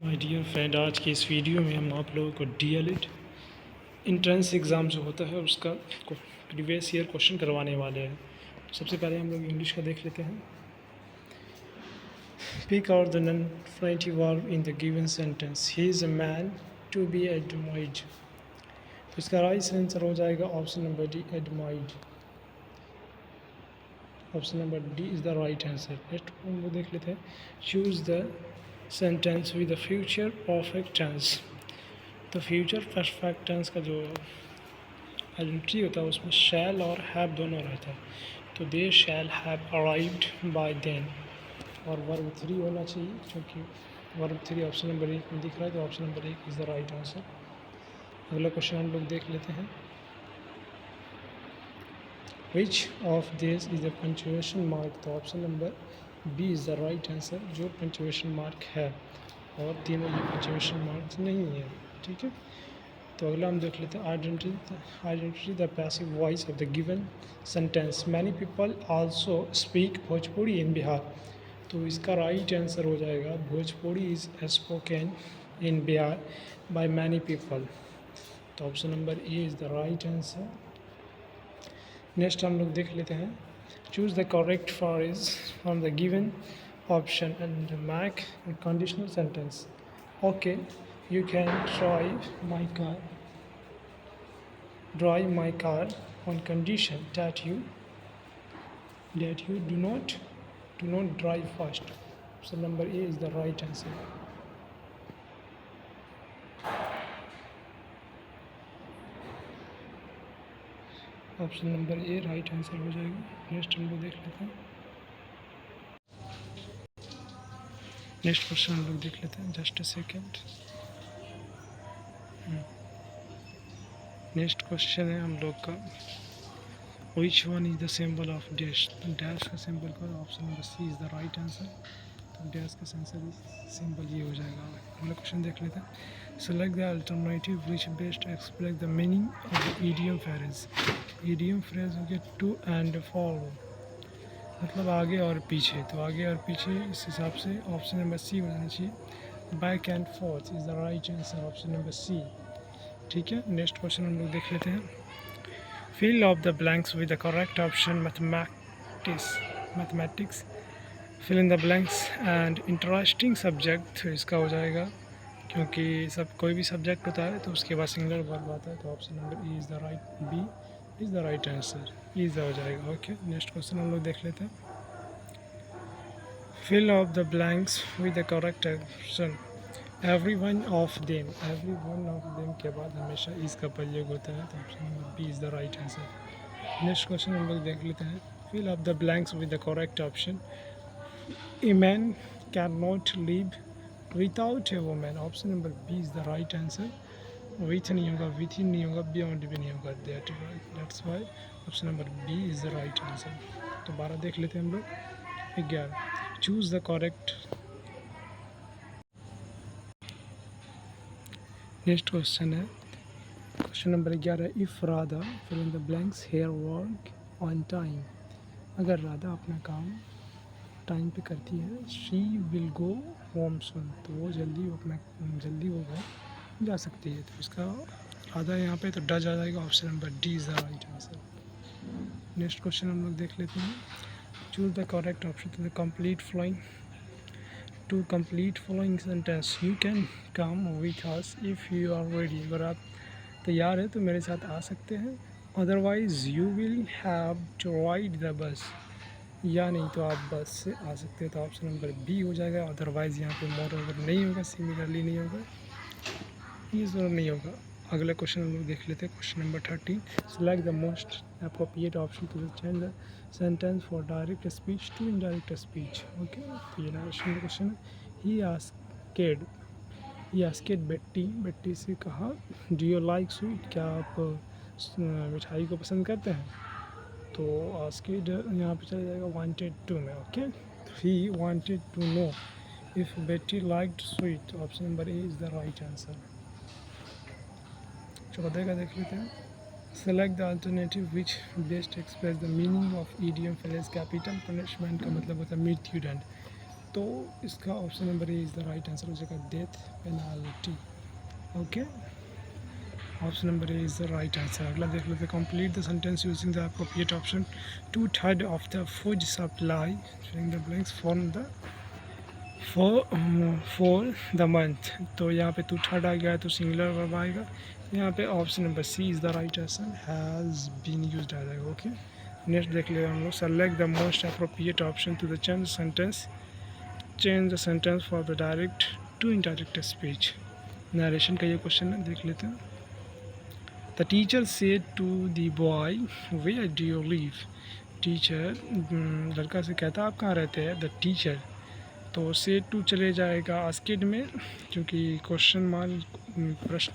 My dear friend, आज की इस वीडियो में हम आप लोगों को डीएलएड इंट्रेंस एग्ज़ाम जो होता है उसका प्रीवियस ईयर क्वेश्चन करवाने वाले हैं। सबसे पहले हम लोग इंग्लिश का देख लेते हैं। Pick out the non-flying verb in the given sentence. He is a man to be admired. तो इसका राइट आंसर हो जाएगा option number D, admired. Option number D is the right answer. Next हम लोग देख लेते हैं। Choose the sentence with the future perfect tense. तो फ्यूचर परफेक्ट टेंस का जो आइडेंटिटी होता है उसमें शैल और हैव दोनों रहता है। तो they shall have arrived by then, और वर्ब 3 होना चाहिए क्योंकि वर्ब 3 ऑप्शन नंबर 1 में दिख रहा है, तो option number 1 is the right answer. अगला क्वेश्चन हम लोग देख लेते हैं। Which of this is the punctuation mark. तो option number B is the right answer, जो पंचुएशन मार्क है, और तीनों ये पंचुएशन मार्क नहीं है। ठीक है, तो अगला हम देख लेते हैं। Identity the passive voice of the given sentence. Many people also speak Bhojpuri in Bihar. तो इसका राइट आंसर हो जाएगा Bhojpuri is spoken in Bihar by many people. तो option number A is the right answer. Next हम लोग देख लेते हैं। Choose the correct phrase from the given option and make a conditional sentence. Okay, you can drive my car on condition that you do not drive fast. So number A is the right answer. Option number A right answer हो जाएगा। Next हम लोग देख लेते हैं। Next question हम लोग देख लेते हैं। Just a second. Next question है हम लोग का, which one is the symbol of dash. तो डैश का सिंबल का option number C is the right answer. तो डैश का सिंबल ये हो जाएगा। अगला क्वेश्चन देख लेते हैं। Select the alternative which best explain the meaning of the idiom phrase. Idiom phrase हो गया टू एंड फॉलो, मतलब आगे और पीछे। तो आगे और पीछे इस हिसाब से ऑप्शन नंबर सी हो जाना चाहिए। Back and forth is the right answer, option number C. ठीक है, नेक्स्ट क्वेश्चन हम लोग देख लेते हैं। Fill of the blanks with the correct option mathematics. Fill in the blanks and interesting subject. तो इसका हो जाएगा, क्योंकि सब कोई भी सब्जेक्ट होता है तो उसके बाद सिंगुलर वर्ब आता है। तो option number E is the right, B is the right answer, is हो जाएगा। ओके, नेक्स्ट क्वेश्चन हम लोग देख लेते हैं। Fill of the blanks with the correct option every one of them. Every one of them के बाद हमेशा इस का प्रयोग होता है। तो option number B is the right answer. Next question हम लोग देख लेते हैं। Fill of the blanks with the correct option a man can not live without a women. Option number B is the right answer. With नहीं होगा, with इन नहीं होगा, beyond भी नहीं होगा, that's why option number B is the right answer. तो 12 देख लेते हैं हम लोग। 11 choose the correct. Next question है, question number 11। If Radha fill in the blanks her work on time. अगर राधा अपना काम टाइम पे करती है, she will go home soon. तो वो जल्दी वो घर जा सकती है। तो इसका राधा यहाँ पे तो डा जा जाएगा। Option number D is the right answer. Next question हम लोग देख लेते हैं। Choose the correct option to the complete flowing to complete following sentence. You can come with us if you are ready. अगर आप तैयार हैं तो मेरे साथ आ सकते हैं, otherwise you will have to ride the bus. या नहीं तो आप बस से आ सकते हैं। तो ऑप्शन नंबर बी हो जाएगा। अदरवाइज़ यहाँ पे मोर ओवर नहीं होगा, सिमिलरली नहीं होगा, ये ज़रूर नहीं होगा। अगला क्वेश्चन हम लोग देख लेते हैं। Question number 13। Select the most appropriate option to change the sentence for direct speech to indirect speech. Okay, तो ये लास्ट क्वेश्चन है। ही आस्केड बेट्टी से कहा, डू यू लाइक स्वीट। क्या आप मिठाई को पसंद करते हैं। तो आस्केड यहाँ पे चला जाएगा वांटेड टू में। Okay, he wanted to know if Betty liked sweet. Option number A is the right answer. 14 का देख लेते हैं। Select the alternative which best express the meaning of idiom phrase. Capital punishment का मतलब होता है मृत्युदंड। तो इसका option number A is the right answer हो जाएगा, death penalty. Okay, option number A is the right answer. अगला देख लेते हैं, complete the sentence using the appropriate option. 2/3 of the food supply filling the blanks for the month. तो यहाँ पे 2/3 आ गया तो सिंगुलर वर्ब आएगा। यहाँ पे option number C is the right answer, has been used आ जाएगा। ओके, नेक्स्ट देख ले हम लोग, select the most appropriate option to the change the sentence for the direct to indirect speech. Narration का ये क्वेश्चन है, देख लेते हैं। The teacher said to the boy where do you live. Teacher लड़का से कहता आप कहाँ रहते हैं। द टीचर, तो सेड टू चले जाएगा आस्केड में, क्योंकि क्वेश्चन मार्क प्रश्न,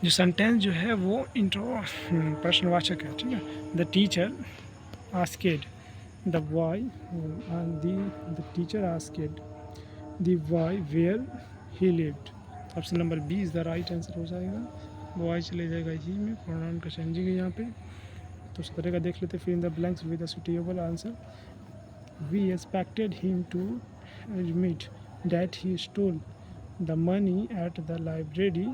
जो सेंटेंस जो है वो प्रश्नवाचक है, ठीक है। The teacher asked the boy, the teacher asked the boy where he lived. Option number B is the right answer हो जाएगा। बॉय चले जाएगा ही में, प्रोनाउन का चेंजिंग है यहाँ पे। तो उस तरह का देख लेते फिर in the blanks with a suitable answer. We expected him to admit that he stole the money at the library।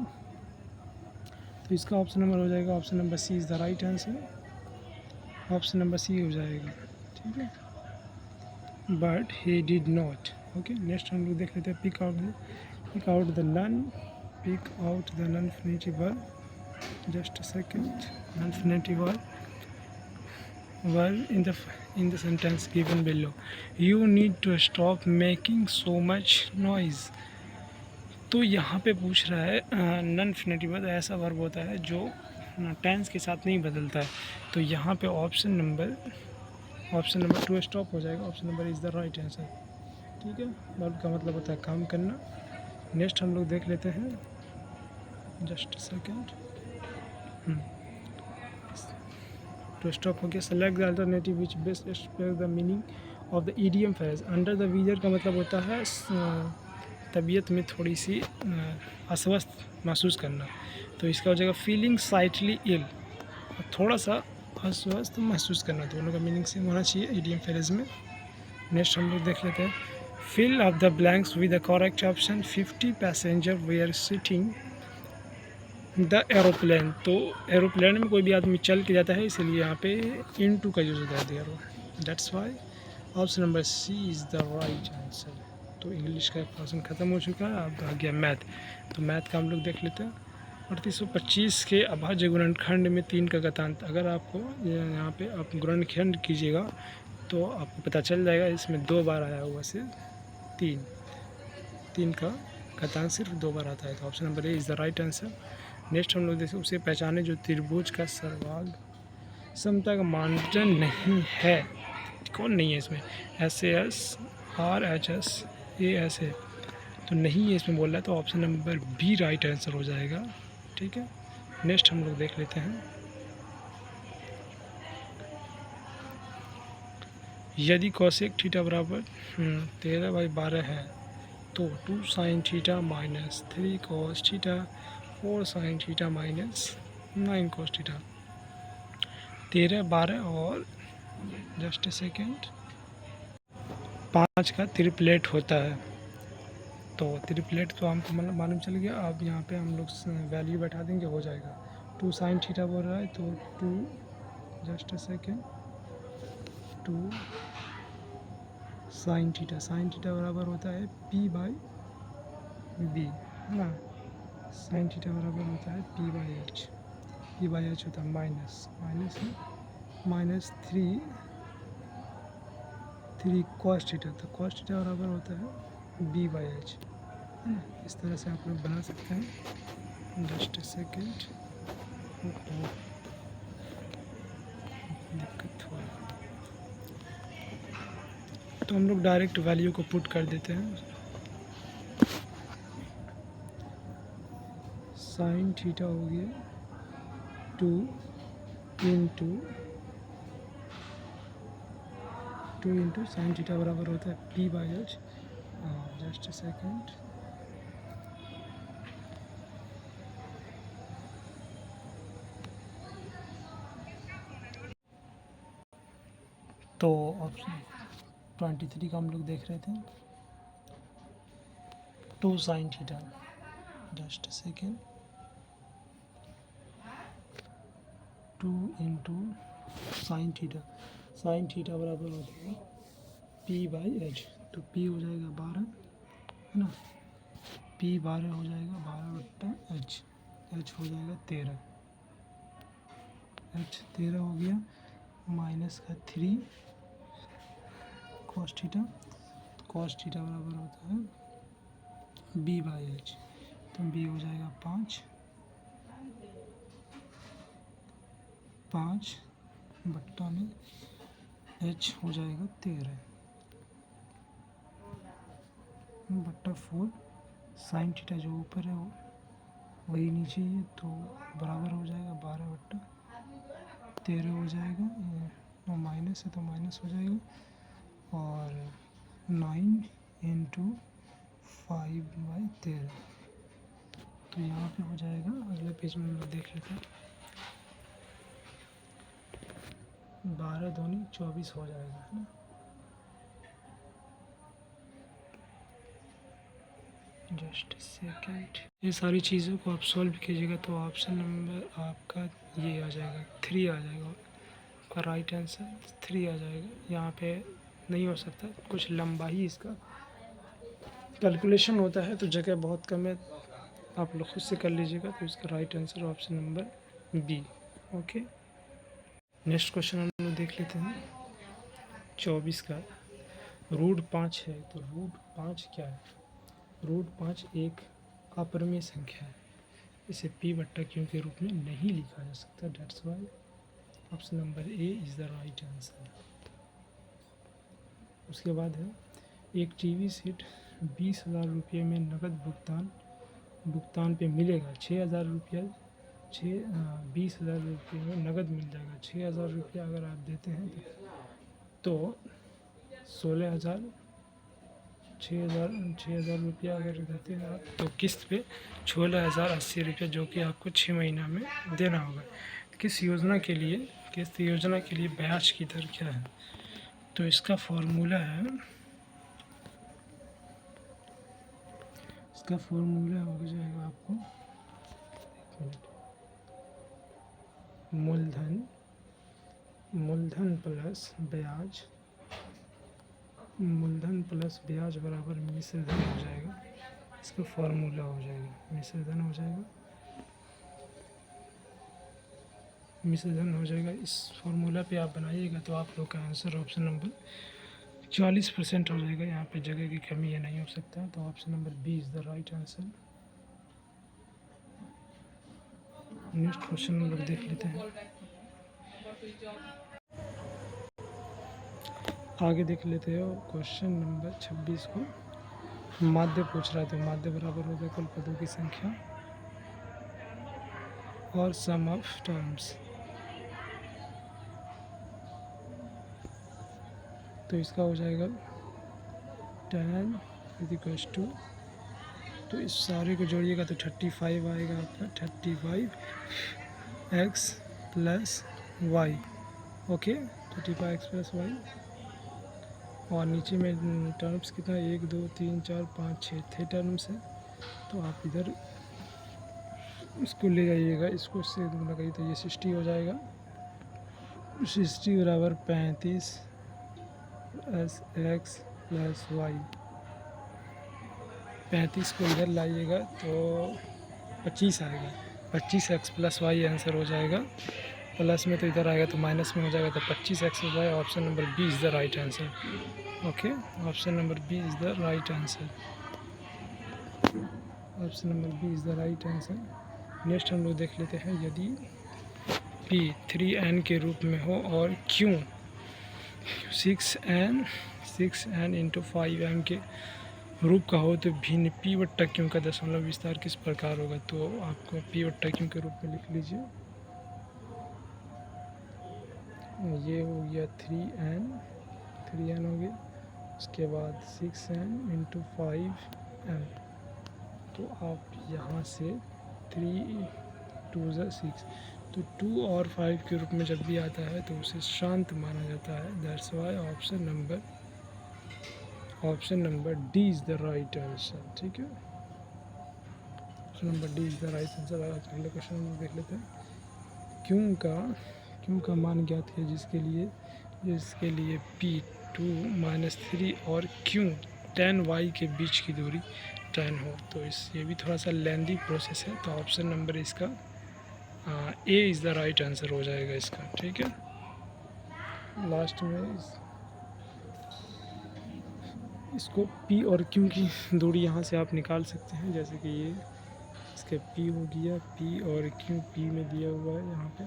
तो इसका ऑप्शन नंबर हो जाएगा, option number C is the right answer. Option number C हो जाएगा, ठीक है। But he did not. Okay, next हम लोग देख लेते हैं, pick out the non infinitive verb. Just a second, non infinitive verb in the sentence given below. You need to stop making so much noise। तो यहाँ पे पूछ रहा है नॉन इन्फिनेटिव वर्ब ऐसा वर्ब होता है जो टेंस के साथ नहीं बदलता है। तो यहाँ पे ऑप्शन नंबर 2 स्टॉप हो जाएगा। Option number is the right answer, ठीक है। वर्ब का मतलब होता है काम करना। नेक्स्ट हम लोग देख लेते हैं, जस्ट सेकेंड, टू स्टॉप हो गया। Select the alternative which best express the meaning of the idiom phrase. Under the weather का मतलब होता है तबीयत में थोड़ी सी अस्वस्थ महसूस करना। तो इसका हो जाएगा फीलिंग स्लाइटली इल, थोड़ा सा अस्वस्थ महसूस करना। दोनों का मीनिंग सेम होना चाहिए ईडियम फ्रेज में। नेक्स्ट हम लोग देख लेते हैं, fill up the blanks with the correct option. 50 passenger were sitting the aeroplane. तो एरोप्लेन में कोई भी आदमी चल के जाता है, इसलिए यहाँ पे इनटू का यूज़ होता है there, that's why option number C is the right answer. तो इंग्लिश का पोर्शन ख़त्म हो चुका है, अब आ गया मैथ। तो मैथ का हम लोग देख लेते हैं। 3825 के अभाज्य गुणनखंड में 3 का घातांक। अगर आपको यहाँ पे आप गुणनखंड कीजिएगा तो आपको पता चल जाएगा, इसमें 2 बार आया हुआ से 3 का घातांक सिर्फ 2 बार आता है। तो option number A is the right answer. Next हम लोग देखें, उसे पहचाने जो त्रिभुज का सर्वांग समता का मानदंड नहीं है। कौन नहीं है इसमें? SAS RHS AS है, तो नहीं है इसमें बोल रहा है, तो option number B right answer हो जाएगा, ठीक है। नेक्स्ट हम लोग देख लेते हैं, यदि कोसेक थीटा बराबर 13/12 है तो 2 sine theta minus 3 cos theta 4 sine theta minus 9 cos theta. 13, 12 और जस्ट ए सेकेंड 5 का त्रिप्लेट होता है। तो त्रिप्लेट तो हमको मतलब मालूम चल गया। अब यहाँ पे हम लोग वैल्यू बैठा देंगे, हो जाएगा। 2 साइन थीटा बोल रहा है तो 2 just a second 2 sine theta बराबर होता है P/B, है ना। साइन थीटा बराबर होता है P/H। P/H होता है माइनस माइनस 3 कॉस थीटा, तो कॉस थीटा बराबर होता है B/H, है ना। इस तरह से आप लोग बना सकते हैं। जस्ट ए सेकेंड, दिक्कत हुआ तो हम लोग डायरेक्ट वैल्यू को पुट कर देते हैं। साइन थीटा हो गया 2 इंटू साइन थीटा बराबर होता है P/H। जस्ट ए सेकेंड, तो ऑप्शन 23 का हम लोग देख रहे थे। 2 sine theta, just a second, 2 into sine theta. Sine theta बराबर होता है P/H। तो P हो जाएगा 12, है ना, P 12 हो जाएगा 12/H। H हो जाएगा 13, H 13 हो गया, माइनस का 3 cos थीटा। cos थीटा बराबर होता है B/H। तो B हो जाएगा 5 बट्टा में H हो जाएगा 13 बट्टा 4। साइन थीटा जो ऊपर है वो वही नीचे है, तो बराबर हो जाएगा 12/13 हो जाएगा। ये माइनस है तो माइनस हो जाएगा, और 9 इंटू 5/13। तो यहाँ पे हो जाएगा, अगले पेज में हम लोग देख लेते हैं, 12 दूनी 24 हो जाएगा, है ना। Just second. ये सारी चीज़ों को आप सॉल्व कीजिएगा तो ऑप्शन नंबर आपका ये आ जाएगा 3 आ जाएगा, आपका राइट आंसर 3 आ जाएगा। यहाँ पे नहीं हो सकता, कुछ लंबा ही इसका कैलकुलेशन होता है, तो जगह बहुत कम है, आप लोग खुद से कर लीजिएगा। तो इसका right answer option number B. Okay, next question हम लोग देख लेते हैं 24 का। रूट 5 है, तो रूट 5 क्या है? रूट 5 एक अपरिमेय संख्या है, इसे P/Q के रूप में नहीं लिखा जा सकता। That's why option number A is the right answer. उसके बाद है, एक टीवी सेट 20,000 रुपये में नकद भुगतान पे मिलेगा। 6,000 रुपया 20,000 रुपये में नकद मिल जाएगा। 6,000 रुपया अगर आप देते हैं तो 6,000 रुपया अगर देते हैं आप, तो किस्त पे 16,080 रुपया, जो कि आपको 6 महीना में देना होगा। किस योजना के लिए ब्याज की दर क्या है? तो इसका फॉर्मूला हो जाएगा आपको, मूलधन प्लस ब्याज बराबर मिश्र धन हो जाएगा। इसका फॉर्मूला हो जाएगा मिश्र धन हो जाएगा। इस फॉर्मूला पे आप बनाइएगा तो आप लोग का आंसर ऑप्शन नंबर 40% हो जाएगा। यहाँ पे जगह की कमी है, नहीं हो सकता, तो option number B is the right answer. Next question हम लोग देख लेते हैं, आगे देख लेते हैं। क्वेश्चन नंबर 26 को माध्य पूछ रहा है, तो माध्य बराबर होगा कुल पदों की संख्या और सम ऑफ टर्म्स। तो इसका हो जाएगा 10 इक्वल्स टू, तो इस सारे को जोड़िएगा तो 35 आएगा आपका, 35x plus y. Okay, 35x plus y, और नीचे में टर्म्स कितना, 1 2 3 4 5 6 थे टर्म्स है। तो आप इधर इसको ले जाइएगा, इसको से लगाइए तो ये 60 हो जाएगा। 60 बराबर 35 x प्लस वाई। 35 को इधर लाइएगा तो 25 आएगा, 25x प्लस वाई आंसर हो जाएगा। प्लस में तो इधर आएगा तो माइनस में हो जाएगा, तो 25x हो जाएगा। Option number B is the right answer. Okay, option number B is the right answer. Option number B is the right answer. Next हम लोग देख लेते हैं, यदि P 3n के रूप में हो और Q 6n इंटू 5m के रूप का हो, तो भिन्न P/Q का दशमलव विस्तार किस प्रकार होगा? तो आपको P/Q के रूप में लिख लीजिए, ये हो गया 3n हो गया, उसके बाद 6n इंटू 5m। तो आप यहाँ से 3 2 6, तो 2 और 5 के रूप में जब भी आता है तो उसे शांत माना जाता है। That's why option number option number D is the right answer. ठीक है, option number D is the right answer. अगले क्वेश्चन हम देख लेते हैं। क्यों का मान ज्ञात है जिसके लिए P2-3 और क्यों tan y के बीच की दूरी tan हो। तो ये भी थोड़ा सा लेंदी प्रोसेस है। तो ऑप्शन नंबर इसका ए इज़ द राइट आंसर हो जाएगा इसका। ठीक है, लास्ट में इसको P और Q की दूरी यहाँ से आप निकाल सकते हैं। जैसे कि ये इसके P हो गया, P और Q, P में दिया हुआ है यहाँ पे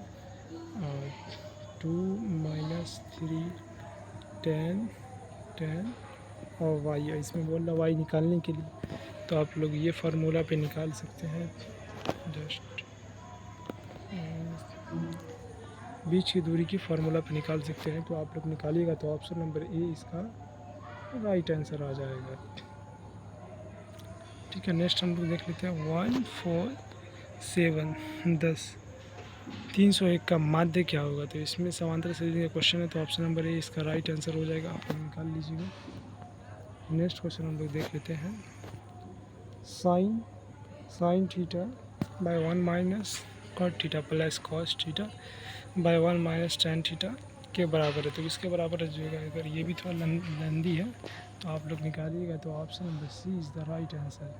2-3 tan और y, इसमें बोल रहा y निकालने के लिए। तो आप लोग ये फार्मूला पे निकाल सकते हैं। जस्ट बीच की दूरी की फार्मूला पे निकाल सकते हैं। तो आप लोग निकालिएगा तो ऑप्शन नंबर ए इसका राइट आंसर आ जाएगा। ठीक है, नेक्स्ट हम लोग देख लेते हैं 1, 4, 7, 10, 301 का माध्य क्या होगा। तो इसमें समांतर सीरीज का क्वेश्चन है। तो ऑप्शन नंबर ए इसका राइट आंसर हो जाएगा। आप लोग निकाल लीजिएगा। नेक्स्ट क्वेश्चन हम लोग देख लेते हैं। Sine theta by 1 minus cot theta plus cos theta by 1 minus tan theta के बराबर है। तो इसके बराबर है जो है, अगर ये भी थोड़ा लंदी है तो आप लोग निकालिएगा। तो option number C is the right answer.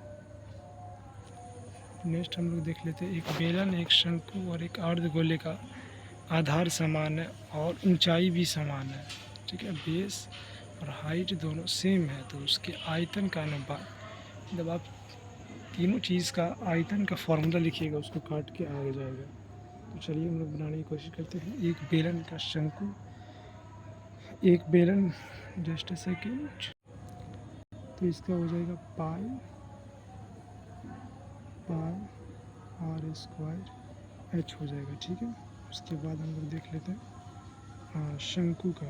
Next हम लोग देख लेते हैं। एक बेलन, एक शंकु और एक अर्धगोले का आधार समान है और ऊंचाई भी समान है। ठीक है, बेस और हाइट दोनों सेम है। तो उसके आयतन का अनुपात, जब आप तीनों चीज़ का आयतन का फॉर्मूला लिखिएगा उसको काट के आगे जाएगा। तो चलिए हम लोग बनाने की कोशिश करते हैं। एक बेलन का शंकु, एक बेलन, जस्ट अ सेकेंड। तो इसका हो जाएगा पाई आर स्क्वायर एच हो जाएगा। ठीक है, उसके बाद हम लोग देख लेते हैं शंकु का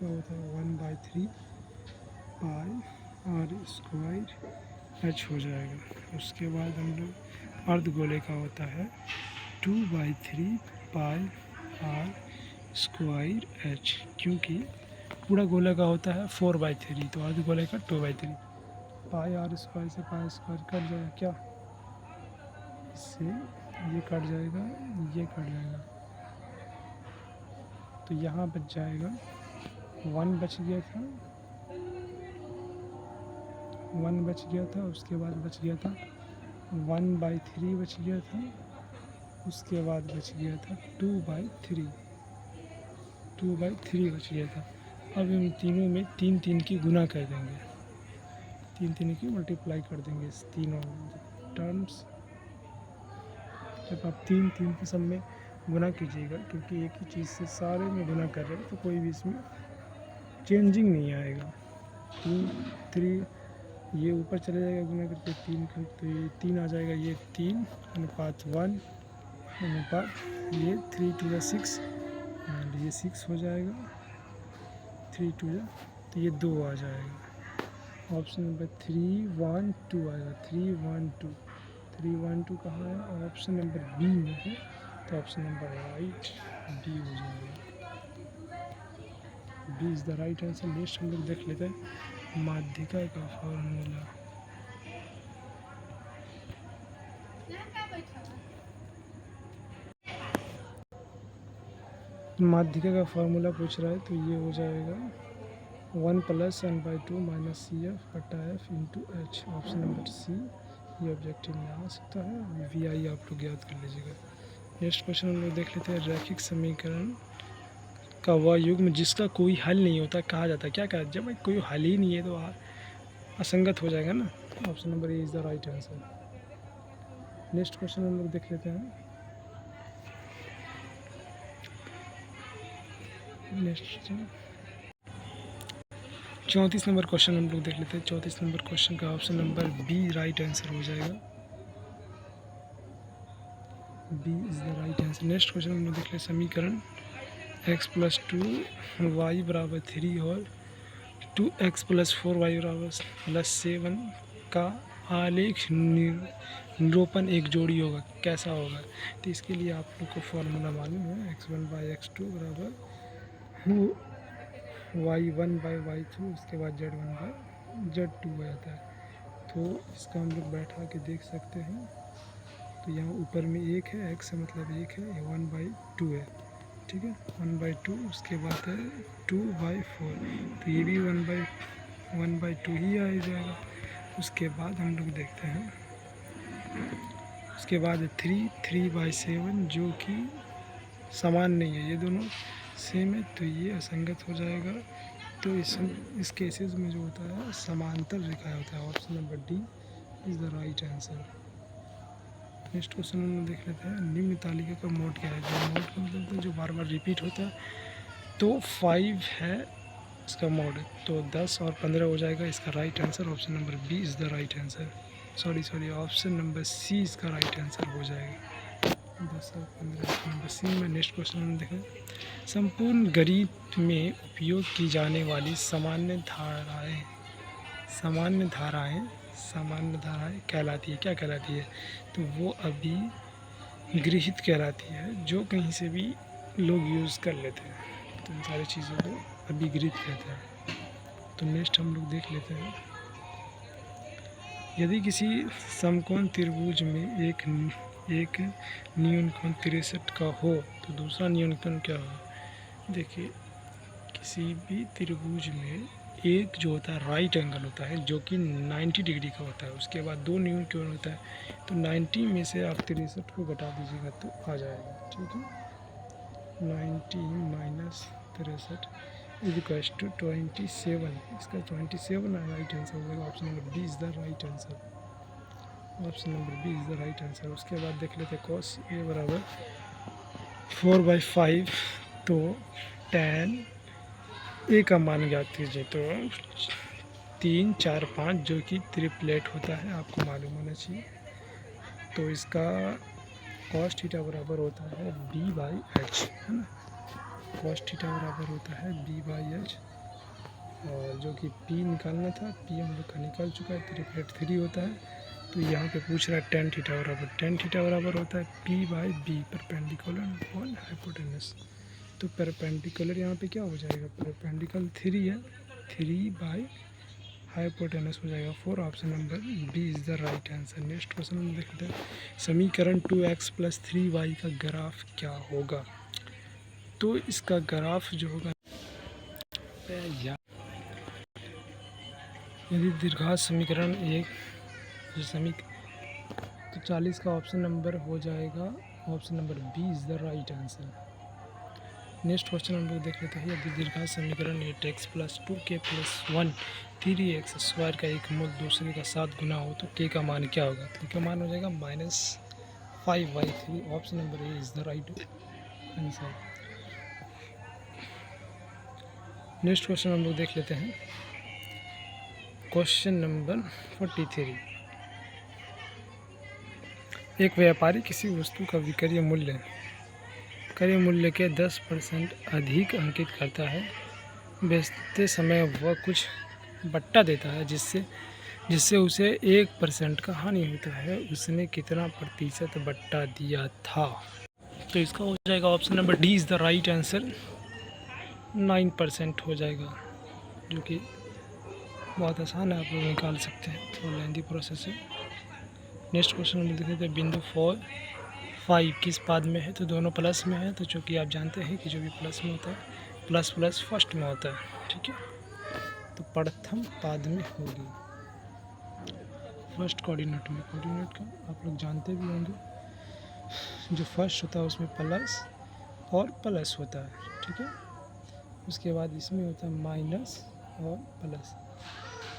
होता है 1/3 पाई आर स्क्वायर एच हो जाएगा। उसके बाद हम लोग अर्धगोले का होता है 2/3 पाई आर स्क्वायर एच, क्योंकि पूरा गोला का होता है 4/3, तो अर्धगोले का 2/3। पाई आर स्क्वायर से पाई स्क्वायर कट जाएगा क्या, इससे ये कट जाएगा, ये कट जाएगा। तो यहाँ बच जाएगा 1 बच गया था, उसके बाद बच गया था 1/3 बच गया था, उसके बाद बच गया था 2/3 बच गया था। अब इन तीनों में 3 की गुना कर देंगे, 3 की मल्टीप्लाई कर देंगे इस तीनों टर्म्स। जब आप 3 के सब में गुना कीजिएगा, क्योंकि एक ही चीज़ से सारे में गुना कर रहे हैं तो कोई भी इसमें चेंजिंग नहीं आएगा। 3 ये ऊपर चले जाएगा गुना करके 3 का, तो ये 3 आ जाएगा। ये 3 अनुपात 1 अनुपात ये 3 2 6 एंड ये 6 हो जाएगा, 3 2 तो ये 2 आ जाएगा। ऑप्शन नंबर 3 1 2 आएगा। 3 1 2 कहाँ है, ऑप्शन नंबर बी में है। तो ऑप्शन नंबर राइट बी हो जाएगा। B is the right answer. Next हम लोग देख लेते हैं माध्यिका का फॉर्मूला। माध्यिका का फार्मूला पूछ रहा है, तो ये हो जाएगा 1 + n/2 - CF / F × H। Option number C ये ऑब्जेक्टिव में आ सकता है। VI आप लोग याद कर लीजिएगा। नेक्स्ट क्वेश्चन हम लोग देख लेते हैं। रैखिक समीकरण का वह युग्म जिसका कोई हल नहीं होता कहा जाता है। क्या कहा, जब कोई हल ही नहीं है तो असंगत हो जाएगा ना। Option number A is the right answer. Next question हम लोग देख लेते हैं। नेक्स्ट 34 नंबर क्वेश्चन हम लोग देख लेते हैं। 34 नंबर क्वेश्चन का option number B right answer हो जाएगा। B is the right answer. Next question हम लोग देख लें। समीकरण x + 2y = 3 और 2x + 4y = 7 का आलेख निरूपण एक जोड़ी होगा, कैसा होगा। तो इसके लिए आप लोग को फॉर्मूला मालूम है। x1/x2 = y1/y2, उसके बाद z1/z2 Z2 आ जाता है। तो इसका हम लोग बैठा के देख सकते हैं। तो यहाँ ऊपर में 1 है, x मतलब 1 है, ये 1/2 है, ठीक है, 1/2। उसके बाद है 2/4, तो ये भी 1/2 ही आ जाएगा। उसके बाद हम लोग देखते हैं, उसके बाद 3/7 जो कि समान नहीं है, ये दोनों सेम है तो ये असंगत हो जाएगा। तो इस केसेस में जो होता है समांतर रेखा होता है। Option number D is the right answer. Next question हम देख लेते हैं, निम्न तालिका का मोड क्या है। जो मोड का मतलब जो बार बार रिपीट होता है, तो 5 है इसका मोड, तो 10 और 15 हो जाएगा इसका right answer. Option number B is the right answer. Sorry option number C इसका राइट आंसर हो जाएगा। 10 और 15 नंबर सी में। नेक्स्ट क्वेश्चन हम देखें, संपूर्ण गणित में उपयोग की जाने वाली सामान्य धाराएं कहलाती है, क्या कहलाती है। तो वो अभिगृहित कहलाती है, जो कहीं से भी लोग यूज़ कर लेते हैं, तो इन सारी चीज़ों को अभिगृहित कहते हैं। तो नेक्स्ट हम लोग देख लेते हैं, यदि किसी समकोण त्रिभुज में एक न्यूनकोण 63 का हो तो दूसरा न्यूनकोण क्या हो। देखिए, किसी भी त्रिभुज में एक जो होता है राइट एंगल होता है जो कि 90 डिग्री का होता है, उसके बाद 2 न्यूनकोण होता है, तो 90 में से आप 63 को घटा दीजिएगा तो आ जाएगा, ठीक है। 90 माइनस 63 इक्वल्स टू 27, इसका 27 राइट आंसर हो जाएगा। Option number B is the right answer. Option number B is the right answer. उसके बाद देख लेते हैं cos a बराबर 4/5, तो tan a का मान ज्ञात कीजिए। तो 3, 4, 5 जो कि ट्रिपलेट होता है, आपको मालूम होना चाहिए। तो इसका cos थीटा बराबर होता है b/h, है ना। cos थीटा बराबर होता है b/h, और जो कि p निकालना था, p हम लोग का निकल चुका है, ट्रिपलेट 3 होता है। तो यहाँ पे पूछ रहा है tan थीटा बराबर होता है p/b, परपेंडिकुलर अपॉन हाइपोटेनस। तो परपेंडिकुलर यहाँ पे क्या हो जाएगा, परपेंडिकुलर 3 है, 3 हाइपोटेनस हो जाएगा 4। Option number B is the right answer. Next question हम देखते हैं, समीकरण 2x + 3y का ग्राफ क्या होगा। तो इसका ग्राफ जो होगा, यदि दीर्घात समीकरण तो 40 का ऑप्शन नंबर हो जाएगा। Option number B is the right answer. Next question हम लोग देख लेते हैं, यदि दीर्घात समीकरण 8x + 2k + 1 3x² का एक मूल दूसरे का 7 गुना हो तो k का मान क्या होगा। k का मान हो जाएगा -5/3। Option number A is the right answer. Next question हम लोग देख लेते हैं, क्वेश्चन नंबर 43, एक व्यापारी किसी वस्तु का विक्रय मूल्य के 10% अधिक अंकित करता है। बेचते समय वह कुछ बट्टा देता है जिससे उसे 1% का हानि होता है। उसने कितना प्रतिशत बट्टा दिया था। तो इसका हो जाएगा option number D is the right answer, 9% हो जाएगा, जो कि बहुत आसान है, आप लोग निकाल सकते हैं, थोड़ा लेंथी प्रोसेस है। नेक्स्ट क्वेश्चन में देख लेते हैं, बिंदु 4, 5 किस पाद में है। तो दोनों प्लस में है, तो चूँकि आप जानते हैं कि जो भी प्लस में होता है प्लस फर्स्ट में होता है, ठीक है। तो प्रथम पाद में होगी, फर्स्ट कोऑर्डिनेट का आप लोग जानते भी होंगे, जो फर्स्ट होता है उसमें प्लस और प्लस होता है, ठीक है। उसके बाद इसमें होता है माइनस और प्लस,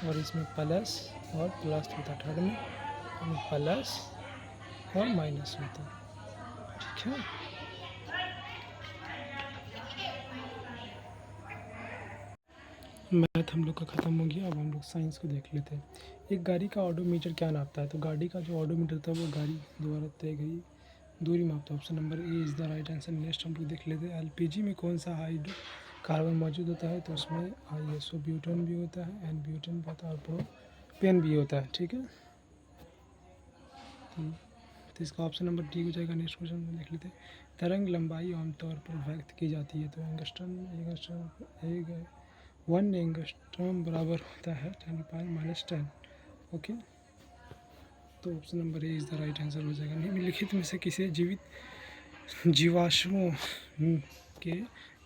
और इसमें प्लस और प्लस होता है, थर्ड में प्लस और माइनस होता है, ठीक है। मैथ हम लोग का ख़त्म हो गया, अब हम लोग साइंस को देख लेते हैं। एक गाड़ी का ऑडोमीटर क्या नापता है। तो गाड़ी का जो ऑडोमीटर होता है वो गाड़ी द्वारा तय गई दूरी मापता है। Option number A is the right answer. Next हम लोग देख लेते हैं, एलपीजी में कौन सा हाइड्रोकार्बन मौजूद होता है। तो उसमें आइसोब्यूटेन भी होता है, एन ब्यूटेन भी होता है और प्रोपेन भी होता है, ठीक है। तो इसका ऑप्शन नंबर डी हो जाएगा। नेक्स्ट क्वेश्चन में देख लेते हैं, तरंग लंबाई आमतौर पर व्यक्त की जाती है। तो एंगस्ट्रम 1 एंगस्ट्रॉम बराबर होता है 10⁻⁻10। ओके, तो option number A is the right answer हो जाएगा। निम्नलिखित में से किसे जीवित जीवाश्मों के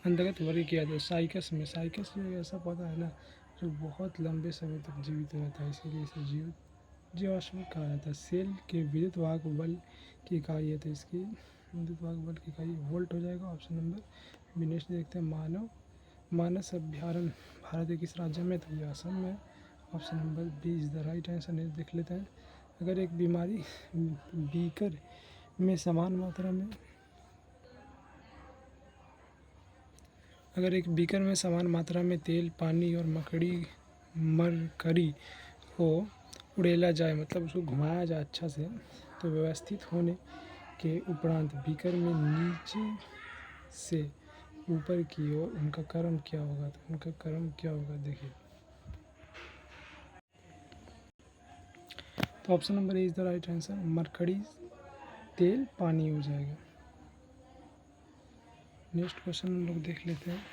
अंतर्गत वर्ग किया जाए? साइकस में, साइकस जो ऐसा पौधा है ना जो बहुत लंबे समय तक जीवित रहता है, इसीलिए इसे जीवाश्म कहा जाता है। सेल के विद्युत वाहक बल की इकाई है, तो इसकी विद्युत वाहक बल की इकाई वोल्ट हो जाएगा। Option number B. नेक्स्ट देखते हैं मानस अभ्यारण्य भारत के किस राज्य में? तो ये असम में। Option number B is the right answer. Next देख लेते हैं। अगर एक बीकर में समान मात्रा में तेल, पानी और मरकरी को उड़ेला जाए, मतलब उसको घुमाया जाए अच्छा से, तो व्यवस्थित होने के उपरांत बीकर में नीचे से ऊपर की ओर उनका क्रम क्या होगा? तो उनका क्रम क्या होगा देखिए। तो option number A is the right answer. Mercury, तेल, पानी हो जाएगा। नेक्स्ट क्वेश्चन हम लोग देख लेते हैं।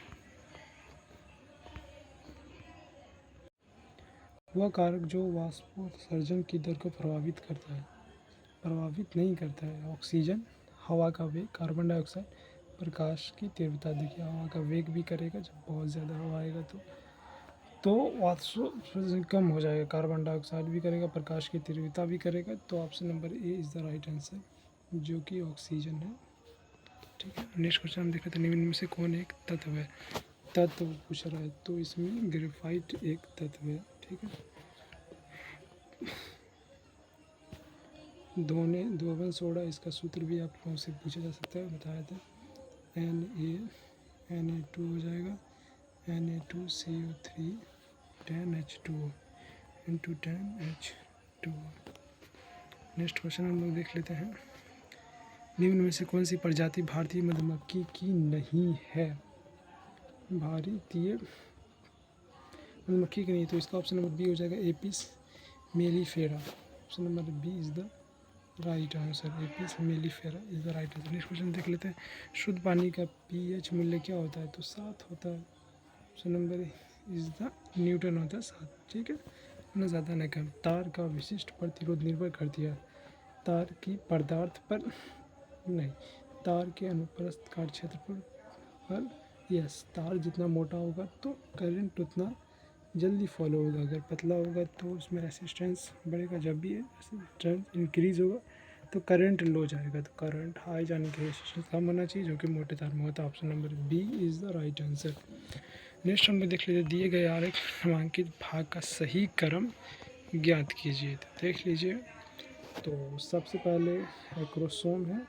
वह कारक जो वाष्पोत्सर्जन की दर को प्रभावित नहीं करता है? ऑक्सीजन, हवा का वेग, कार्बन डाइऑक्साइड, प्रकाश की तीव्रता। देखिए हवा का वेग भी करेगा, जब बहुत ज़्यादा हवा आएगा तो वाष्पोत्सर्जन कम हो जाएगा, कार्बन डाइऑक्साइड भी करेगा, प्रकाश की तीव्रता भी करेगा। तो option number A is the right answer, जो कि ऑक्सीजन है। ठीक है, नेक्स्ट क्वेश्चन हम देख लेते हैं। निम्न में से कौन एक तत्व है? तत्व पूछ रहा है, तो इसमें ग्रेफाइट एक तत्व है। ठीक है, धोवन सोडा, इसका सूत्र भी आप लोगों से पूछा जा सकता है, बताया था। Na2 हो जाएगा, Na2CO3 10H2O into 10H2O। Next question हम लोग देख लेते हैं। निम्न में से कौन सी प्रजाति भारतीय मधुमक्खी की नहीं है? भारतीय मधुमक्खी की नहीं, तो इसका ऑप्शन नंबर बी हो जाएगा, Apis mellifera. Option number B is the right answer, Apis mellifera is the right answer. Next question देख लेते हैं। शुद्ध पानी का पीएच मूल्य क्या होता है? तो 7 होता है। Option number is the Newton होता है 7। ठीक है, ना ज़्यादा ना कम। तार का विशिष्ट प्रतिरोध निर्भर करती है तार की पदार्थ पर नहीं, तार के अनुप्रस्थ कार्यक्षेत्र पर। यस, तार जितना मोटा होगा तो करंट उतना जल्दी फॉलो होगा, अगर पतला होगा तो उसमें रेसिस्टेंस बढ़ेगा। जब भी रेसिस्टेंस इंक्रीज होगा तो करंट लो जाएगा, तो करंट हाई जाने की रेसिस्टेंस कम होना चाहिए, जो कि मोटे तार में होता है। Option number B is the right answer. Next हम देख लीजिए, दिए गए आरेख नामांकित भाग का सही क्रम ज्ञात कीजिए। तो देख लीजिए, तो सबसे पहले एक्रोसोम है,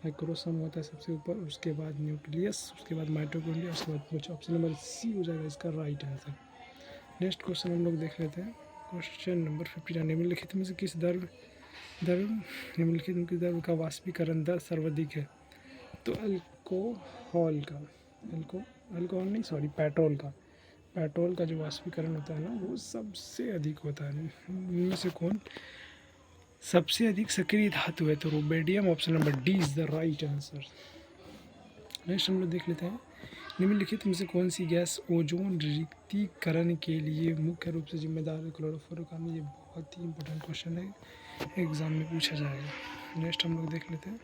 एक्रोसोम होता है सबसे ऊपर, उसके बाद न्यूक्लियस, उसके बाद माइटोकॉन्ड्रिया, उसके बाद कुछ। ऑप्शन नंबर सी हो जाएगा इसका राइट आंसर। नेक्स्ट क्वेश्चन हम लोग देख लेते हैं। Question number 59। निम्नलिखित में से किस निम्नलिखित में किस द्रव्य का वाष्पीकरण दर सर्वाधिक है? तो अल्कोहल का, अल्कोहल नहीं, सॉरी, पेट्रोल का जो वाष्पीकरण होता है ना, वो सबसे अधिक होता है। इनमें से कौन सबसे अधिक सक्रिय धातु है? तो rubidium. Option number D is the right answer. Next हम लोग देख लेते हैं। निम्नलिखित में से कौन सी गैस ओजोन रिक्तीकरण के लिए मुख्य रूप से जिम्मेदार है? क्लोरोफ्लोरोकार्बन। ये बहुत ही इंपॉर्टेंट क्वेश्चन है, एग्जाम में पूछा जाएगा। नेक्स्ट हम लोग देख लेते हैं।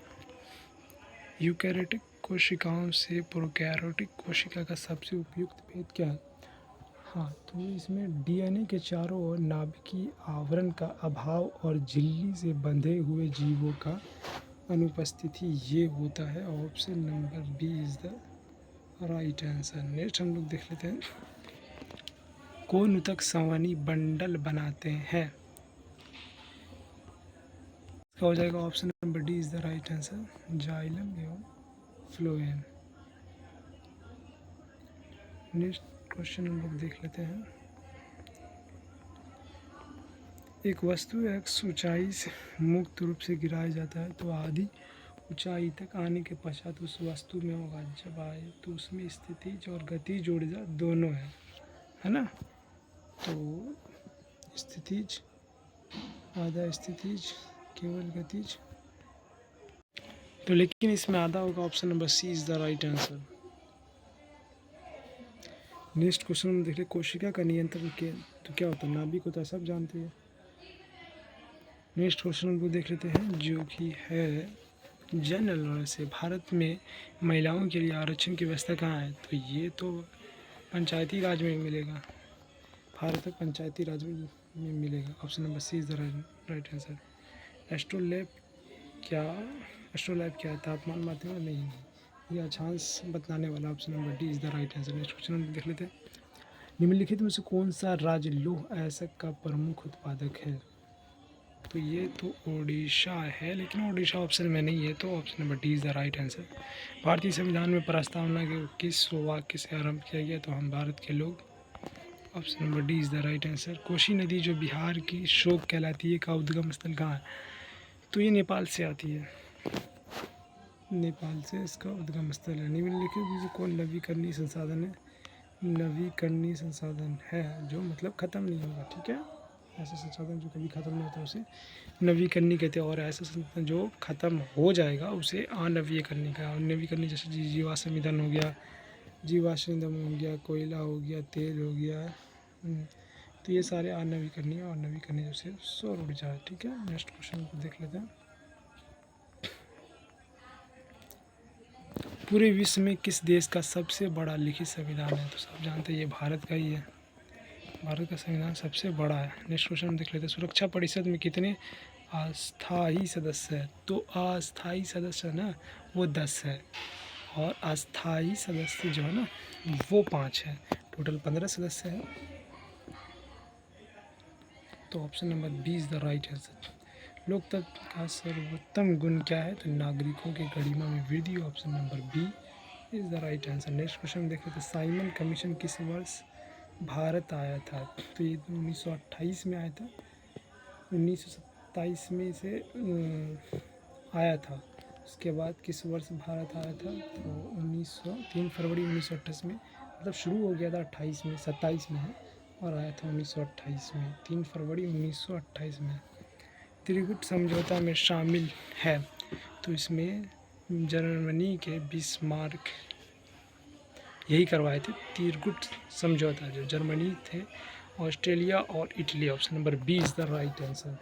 यूकैरियोटिक कोशिकाओं से प्रोकैरियोटिक कोशिका का सबसे उपयुक्त भेद क्या है? हाँ, तो इसमें डीएनए के चारों ओर नाभिकीय आवरण का अभाव और झिल्ली से बंधे हुए जीवों का अनुपस्थिति ये होता है। Option number B is the right answer. Next हम लोग देख लेते हैं। कौन ऊतक संवहनी बंडल बनाते हैं? इसका हो जाएगा option number D is the right answer, xylem एवं फ्लोएम। नेक्स्ट क्वेश्चन हम लोग देख लेते हैं। एक वस्तु x ऊंचाई से मुक्त रूप से गिराया जाता है, तो आधी ऊंचाई तक आने के पश्चात उस वस्तु में होगा जब आए, तो उसमें स्थितिज और गतिज ऊर्जा दोनों है ना। तो स्थितिज, आधा स्थितिज, केवल गतिज, तो लेकिन इसमें आधा होगा। Option number C is the right answer. Next question में देख ले, कोशिका का नियंत्रण के तो क्या होता है, नाभिक होता है, सब जानते हैं। नेक्स्ट क्वेश्चन को देख लेते हैं जो कि है जनरल नॉलेज से, भारत में महिलाओं के लिए आरक्षण की व्यवस्था कहाँ है, तो ये तो पंचायती राज में मिलेगा, भारत में पंचायती राज में मिलेगा। Option number C is the right answer. Astrolabe क्या है, तापमान मापने वाला नहीं, ये अक्षांश बतलाने वाला। Option number D is the right answer. Next question हम देख लेते हैं, निम्नलिखित में से कौन सा राज्य लौह अयस्क का प्रमुख उत्पादक है, तो ये तो ओडिशा है, लेकिन ओडिशा ऑप्शन में नहीं है, तो option number D is the right answer. भारतीय संविधान में प्रस्तावना के किस वाक्य से आरंभ किया गया, तो हम भारत के लोग। Option number D is the right answer. Kosi नदी जो बिहार की शोक कहलाती है का उद्गम स्थल कहाँ है, तो ये नेपाल से आती है, नेपाल से इसका उद्गम स्थल है। निम्नलिखित में से कौन नवीकरणीय संसाधन है, नवीकरणीय संसाधन है जो मतलब ख़त्म नहीं होगा, ठीक है, ऐसा संसाधन जो कभी ख़त्म नहीं होता उसे नवीकरणीय कहते हैं, और ऐसा संसाधन जो ख़त्म हो जाएगा उसे अनवीकरणीय का। नवीकरणीय जैसे जीवाश्म ईंधन हो गया, जीवाश्म ईंधन हो गया, कोयला हो गया, तेल हो गया, तो ये सारे अनवीकरणीय, और नवीकरणीय जैसे सौर ऊर्जा है, ठीक है। नेक्स्ट क्वेश्चन को देख लेते हैं, पूरे विश्व में किस देश का सबसे बड़ा लिखित संविधान है, तो सब जानते हैं ये भारत का ही है, भारत का संविधान सबसे बड़ा है। नेक्स्ट क्वेश्चन हम देख लेते हैं, सुरक्षा परिषद में कितने अस्थायी सदस्य हैं, तो अस्थायी सदस्य ना वो 10 है, और अस्थायी सदस्य जो है ना वो 5 है, टोटल 15 सदस्य हैं, तो option number B is the right answer. लोकतंत्र का सर्वोत्तम गुण क्या है, तो नागरिकों की गरिमा में वृद्धि, option number B is the right answer. Next question देख लेते हैं, साइमन कमीशन किस वर्ष भारत आया था, तो ये 1928 में आया था, 1927 में इसे आया था। उसके बाद किस वर्ष भारत आया था, तो 3 फरवरी 1928 में, मतलब शुरू हो गया था 28 में, 27 में है, और आया था 1928 में, 3 फरवरी 1928 में। त्रिगुट समझौता में शामिल है, तो इसमें जर्मनी के बिस्मार्क यही करवाए थे, त्रिगुट समझौता, जो जर्मनी थे, ऑस्ट्रेलिया और Italy. Option number B is the right answer.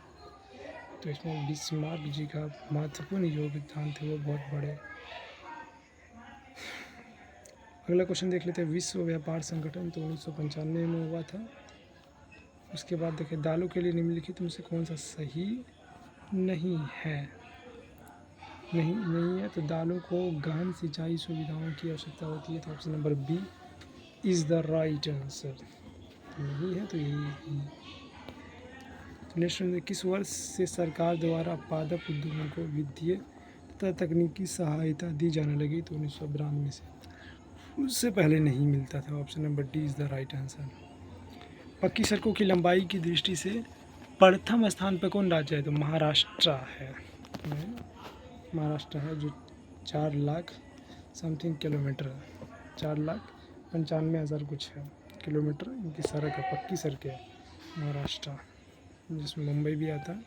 तो इसमें बिस्मार्क जी का महत्वपूर्ण योगदान थे, वो बहुत बड़े। अगला क्वेश्चन देख लेते हैं, विश्व व्यापार संगठन तो 1995 में हुआ था। उसके बाद देखें, दालों के लिए निम्नलिखित में से कौन सा सही नहीं है, नहीं है, तो दालों को गहन सिंचाई सुविधाओं की आवश्यकता होती है, तो option number B is the right answer. नहीं है तो यही। नेक्स्ट, किस वर्ष से सरकार द्वारा पादप उद्योगों को वित्तीय तथा तकनीकी सहायता दी जाने लगी, तो 1992 से, उससे पहले नहीं मिलता था। Option number D is the right answer. पक्की सड़कों की लंबाई की दृष्टि से प्रथम स्थान पर कौन राज्य है, तो महाराष्ट्र है, महाराष्ट्र है, जो 4 लाख समथिंग किलोमीटर है, 4,95,000 कुछ है किलोमीटर इनकी सड़क है, पक्की सड़कें है महाराष्ट्र, जिसमें मुंबई भी आता है।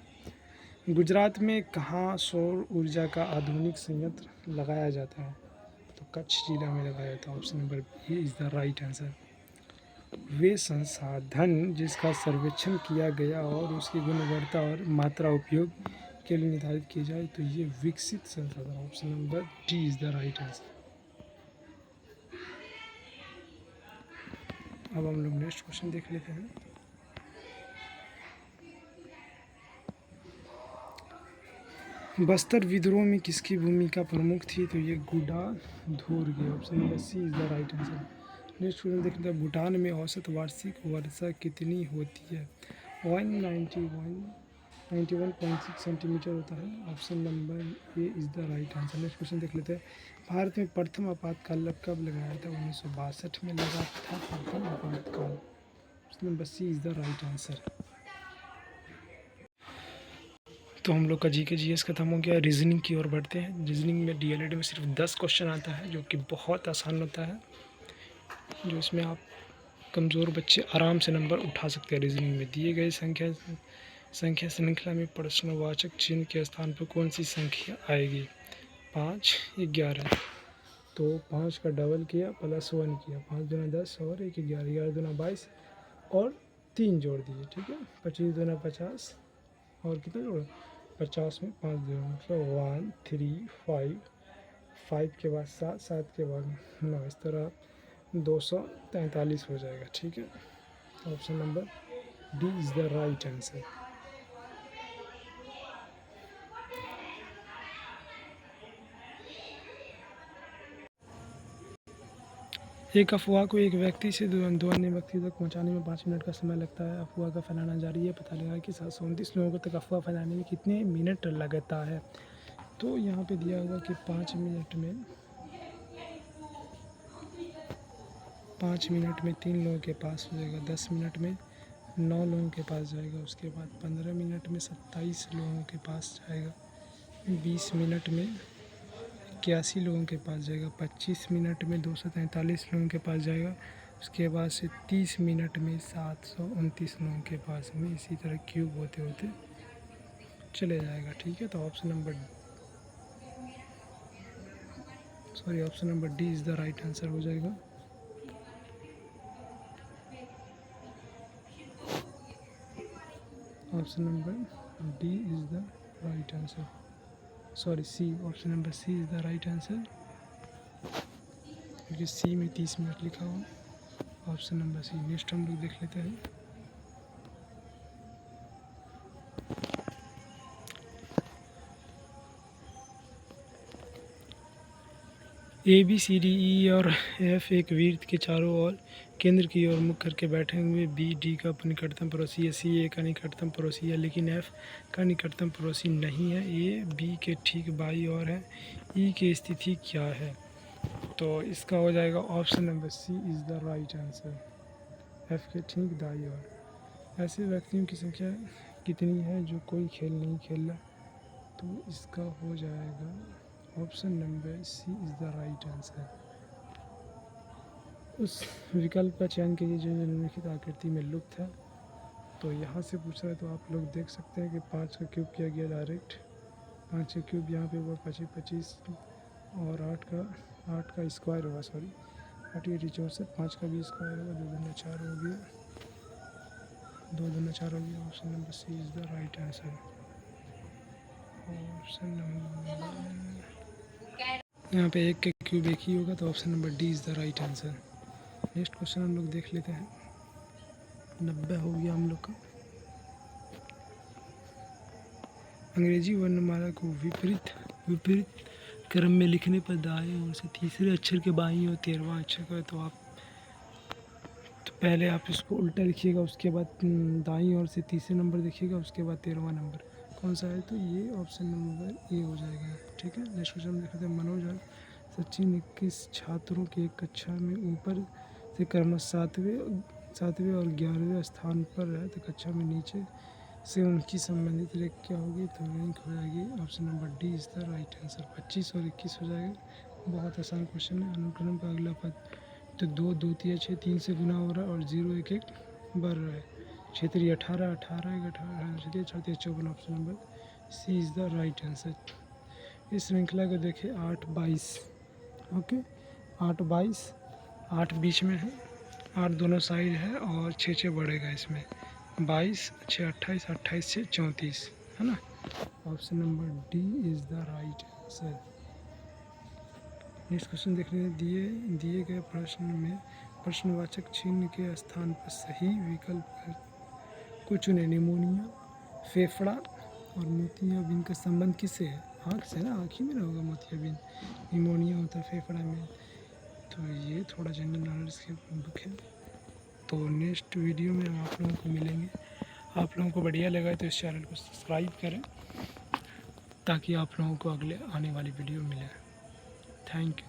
गुजरात में कहाँ सौर ऊर्जा का आधुनिक संयंत्र लगाया जाता है, तो कच्छ जिला में लगाया जाता है। Option number B is the right answer. वे संसाधन जिसका सर्वेक्षण किया गया और उसकी गुणवत्ता और मात्रा उपयोग के लिए निर्धारित किए जाए, तो ये विकसित संसाधन। Option number D is the right answer. अब हम लोग नेक्स्ट क्वेश्चन देख लेते हैं, बस्तर विद्रोह में किसकी भूमिका प्रमुख थी, तो ये गुडाधूर की। Option number C is the right answer. Next question देखते हैं, भूटान में औसत वार्षिक वर्षा कितनी होती है, 191.6 सेंटीमीटर होता है। Option number A is the right answer. Next question देख लेते हैं, भारत में प्रथम आपातकाल कब लगाया था, 1962 में लगा था प्रथम आपातकाल। Option number C is the right answer. तो हम लोग का जी के जीएस खत्म हो गया, रीजनिंग की ओर बढ़ते हैं। रीजनिंग में डीएलएड में सिर्फ 10 क्वेश्चन आता है, जो कि बहुत आसान होता है, जो इसमें आप कमज़ोर बच्चे आराम से नंबर उठा सकते हैं। रीजनिंग में दिए गए संख्या श्रृंखला में प्रश्नवाचक चिन्ह के स्थान पर कौन सी संख्या आएगी, 5, 11। तो 5 का डबल किया प्लस 1 किया, 5 दूना 10 और 1 11, 11 दूना 22 और 3 जोड़ दिए, ठीक है। 25 दूना 50 और कितना जोड़ा 50 में 5 जोड़ा, मतलब 1 3 5, 5 के बाद 7, 7 के बाद 9, इस तरह 243 हो जाएगा, ठीक है। Option number D is the right answer. एक अफवाह को एक व्यक्ति से दो अन्य व्यक्ति तक पहुंचाने में 5 मिनट का समय लगता है। अफवाह का फैलाना जारी है, पता लगा कि 729 लोगों तक अफवाह फैलाने में कितने मिनट लगता है। तो यहाँ पे दिया होगा कि 5 मिनट में 3 लोगों के पास हो जाएगा, 10 मिनट में 9 लोगों के पास जाएगा, उसके बाद 15 मिनट में 27 लोगों के पास जाएगा, 20 मिनट में 81 लोगों के पास जाएगा, 25 मिनट में 243 लोगों के पास जाएगा, उसके बाद से 30 मिनट में 729 लोगों के पास में, इसी तरह क्यूब होते होते चले जाएगा, ठीक है। तो option number D is the right answer हो जाएगा। Option number D is the right answer, sorry C, option number C is the right answer, क्योंकि सी में 30 मिनट लिखा हुआ। ऑप्शन नंबर सी। नेक्स्ट हम लोग देख लेते हैं। A B C D E और एफ एक वृत्त के चारों ओर केंद्र की ओर मुख करके बैठे हुए, बी डी का निकटतम पड़ोसी है, सी ए का निकटतम पड़ोसी है, लेकिन एफ का निकटतम पड़ोसी नहीं है, ए बी के ठीक बाई ओर है, ई की स्थिति क्या है। तो इसका हो जाएगा option number C is the right answer, F के ठीक दाई ओर। ऐसे व्यक्तियों की संख्या कितनी है जो कोई खेल नहीं खेल रहा, तो इसका हो जाएगा option number C is the right answer. उस विकल्प का चयन कीजिए जो निम्नलिखित आकृति में लुप्त है। तो यहाँ से पूछ रहा है, तो आप लोग देख सकते हैं कि 5 का क्यूब किया गया डायरेक्ट, 5 का क्यूब यहाँ पे हुआ 25 25 और 8 का स्क्वायर होगा, सॉरी 8 8 64, 5 का भी स्क्वायर होगा, 2 दूना 4 हो गया, 2 दूना 4 हो गया। Option number C is the right answer. Option number, यहाँ पे 1 का क्यूब 1 ही होगा, तो option number D is the right answer. Next question हम लोग देख लेते हैं। 90 हो गया हम लोग का। अंग्रेजी वर्णमाला को विपरीत क्रम में लिखने पर दाएं ओर से तीसरे अक्षर के बाईं ओर 13वां अक्षर का, तो पहले आप इसको उल्टा लिखिएगा, उसके बाद दाईं ओर से तीसरे नंबर देखिएगा, उसके बाद 13वां नंबर कौन सा है, तो ये ऑप्शन नंबर ए हो जाएगा, ठीक है। नेक्स्ट क्वेश्चन देखते हैं। मनोज और सचिन 21 छात्रों की एक कक्षा में ऊपर से क्रमशः 7वें और 11वें स्थान पर है, तो कक्षा में नीचे से उनकी संबंधित रेख क्या होगी, तो रैंक हो जाएगी। Option number D is the right answer, 25 और 21 हो जाएगा। बहुत आसान क्वेश्चन है। अनुक्रम का अगला पद, तो 2 2 3 6 3 से गुना हो रहा है और 0 1 1 बढ़ रहा है। क्षेत्रीय 18 18 18 क्षेत्रीय 34 54। Option number C is the right answer. इस श्रृंखला को देखें 8 22, ओके 8 22, 8 बीच में है, 8 दोनों साइड है और 6 6 बढ़ेगा इसमें, 22 6 28 28 से 34 है ना। Option number D is the right answer. Next question देख रहे हैं। दिए गए प्रश्न में प्रश्नवाचक चिन्ह के स्थान पर सही विकल्प को चुने। निमोनिया, फेफड़ा और मोतियाबिंद का संबंध किससे है? आँख से ना, आँख ही में ना होगा मोतियाबिंद, निमोनिया होता है फेफड़ा में। तो ये थोड़ा जनरल नॉलेज की बुक है। तो नेक्स्ट वीडियो में हम आप लोगों को मिलेंगे। आप लोगों को बढ़िया लगा तो इस चैनल को सब्सक्राइब करें, ताकि आप लोगों को अगले आने वाली वीडियो मिले। Thank you.